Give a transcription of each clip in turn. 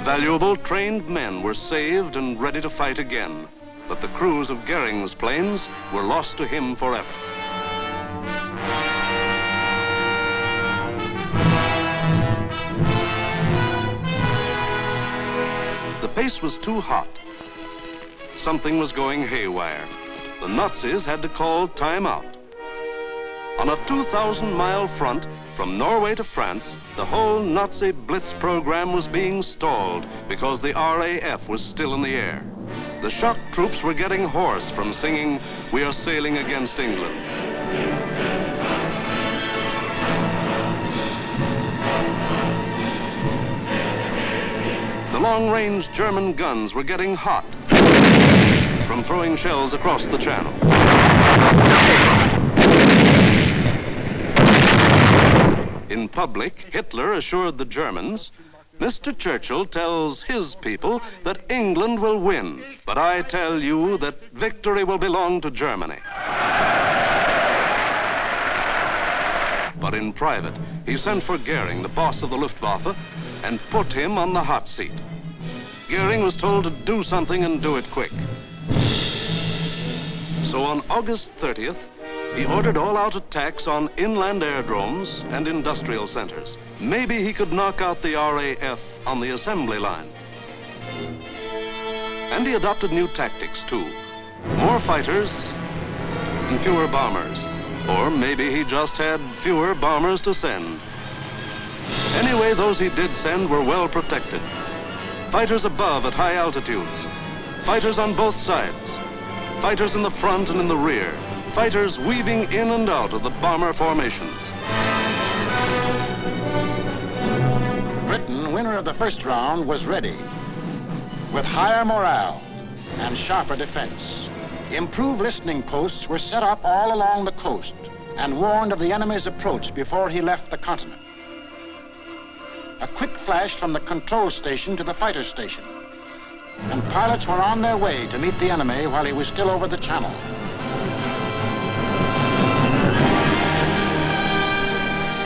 Valuable trained men were saved and ready to fight again, but the crews of Goring's planes were lost to him forever. The pace was too hot. Something was going haywire. The Nazis had to call time out. On a 2,000-mile front from Norway to France, the whole Nazi Blitz program was being stalled because the RAF was still in the air. The shock troops were getting hoarse from singing, "We are sailing against England." The long-range German guns were getting hot from throwing shells across the channel. In public, Hitler assured the Germans, "Mr. Churchill tells his people that England will win, but I tell you that victory will belong to Germany." But in private, he sent for Goring, the boss of the Luftwaffe, and put him on the hot seat. Goring was told to do something and do it quick. So on August 30th, he ordered all-out attacks on inland aerodromes and industrial centers. Maybe he could knock out the RAF on the assembly line. And he adopted new tactics, too. More fighters and fewer bombers. Or maybe he just had fewer bombers to send. Anyway, those he did send were well protected. Fighters above at high altitudes. Fighters on both sides. Fighters in the front and in the rear. Fighters weaving in and out of the bomber formations. Britain, winner of the first round, was ready. With higher morale and sharper defense. Improved listening posts were set up all along the coast and warned of the enemy's approach before he left the continent. A quick flash from the control station to the fighter station, and pilots were on their way to meet the enemy while he was still over the channel.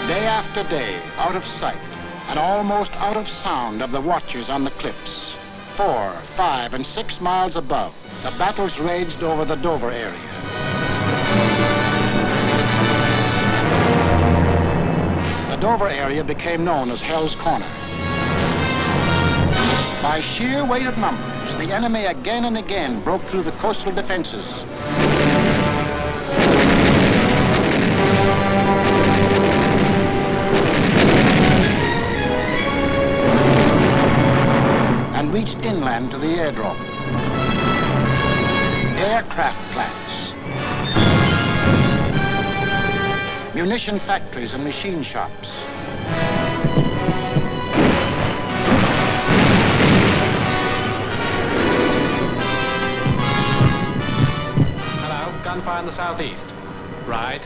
Day after day, out of sight and almost out of sound of the watchers on the cliffs, 4, 5, and 6 miles above, the battles raged over the Dover area. The Dover area became known as Hell's Corner. By sheer weight of numbers, the enemy again and again broke through the coastal defenses. And reached inland to the airdrome. Aircraft plants, munition factories and machine shops. Hello, gunfire in the southeast. Right.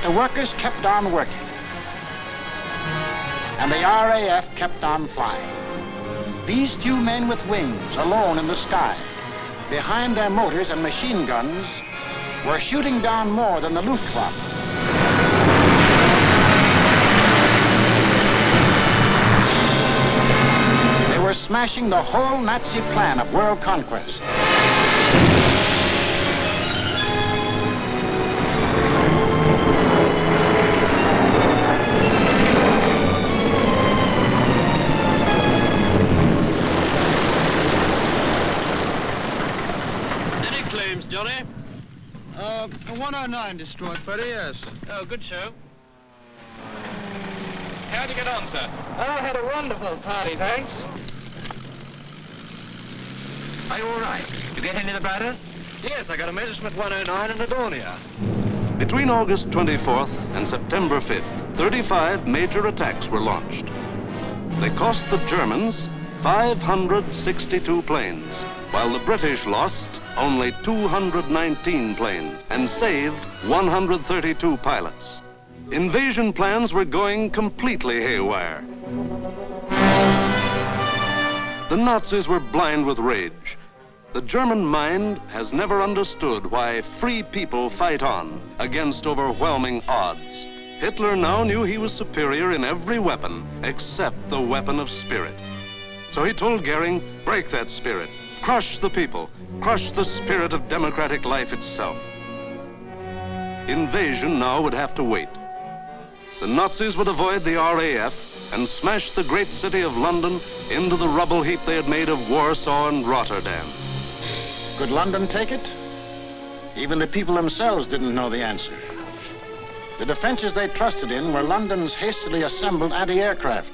The workers kept on working, and the RAF kept on flying. These few men with wings, alone in the sky, behind their motors and machine guns, were shooting down more than the Luftwaffe. They were smashing the whole Nazi plan of world conquest. Johnny? 109 destroyed, Freddie, yes. Oh, good show. How'd you get on, sir? I had a wonderful party, thanks. Are you all right? You get any of the batters? Yes, I got a measurement 109 in Adonia. Between August 24th and September 5th, 35 major attacks were launched. They cost the Germans 562 planes, while the British lost only 219 planes and saved 132 pilots. Invasion plans were going completely haywire. The Nazis were blind with rage. The German mind has never understood why free people fight on against overwhelming odds. Hitler now knew he was superior in every weapon except the weapon of spirit. So he told Goering, break that spirit, crush the people, crush the spirit of democratic life itself. Invasion now would have to wait. The Nazis would avoid the RAF and smash the great city of London into the rubble heap they had made of Warsaw and Rotterdam. Could London take it? Even the people themselves didn't know the answer. The defenses they trusted in were London's hastily assembled anti-aircraft,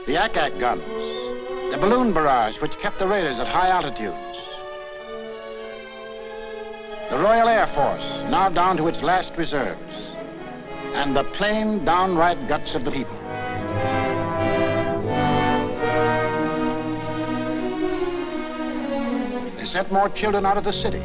the ack-ack guns, the balloon barrage which kept the raiders at high altitudes, the Royal Air Force, now down to its last reserves, and the plain, downright guts of the people. They sent more children out of the city.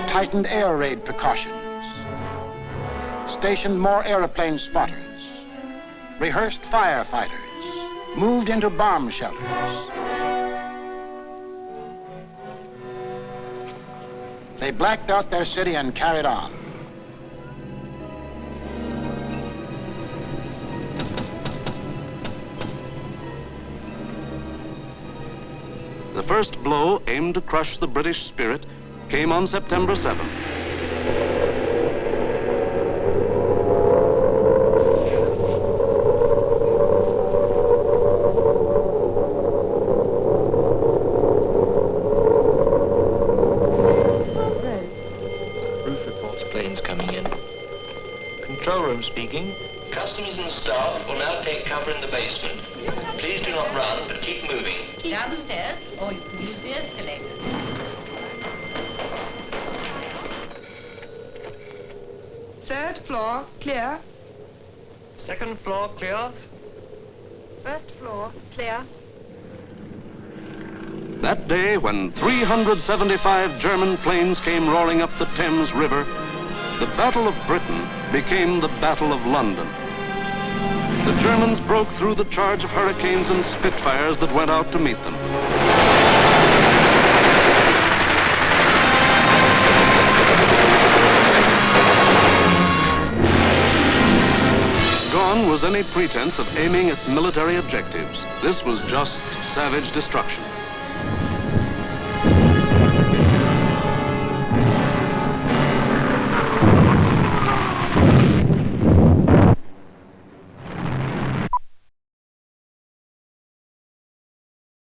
Tightened air raid precautions, stationed more airplane spotters, rehearsed firefighters, moved into bomb shelters. They blacked out their city and carried on. The first blow aimed to crush the British spirit came on September 7th. Roof reports planes coming in. Control room speaking. Customers and staff will now take cover in the basement. Please do not run, but keep moving. Down the stairs, or you can use the escalator. Third floor, clear. Second floor clear. First floor, clear. That day, when 375 German planes came roaring up the Thames River, the Battle of Britain became the Battle of London. The Germans broke through the charge of Hurricanes and Spitfires that went out to meet them. Gone was any pretense of aiming at military objectives. This was just savage destruction.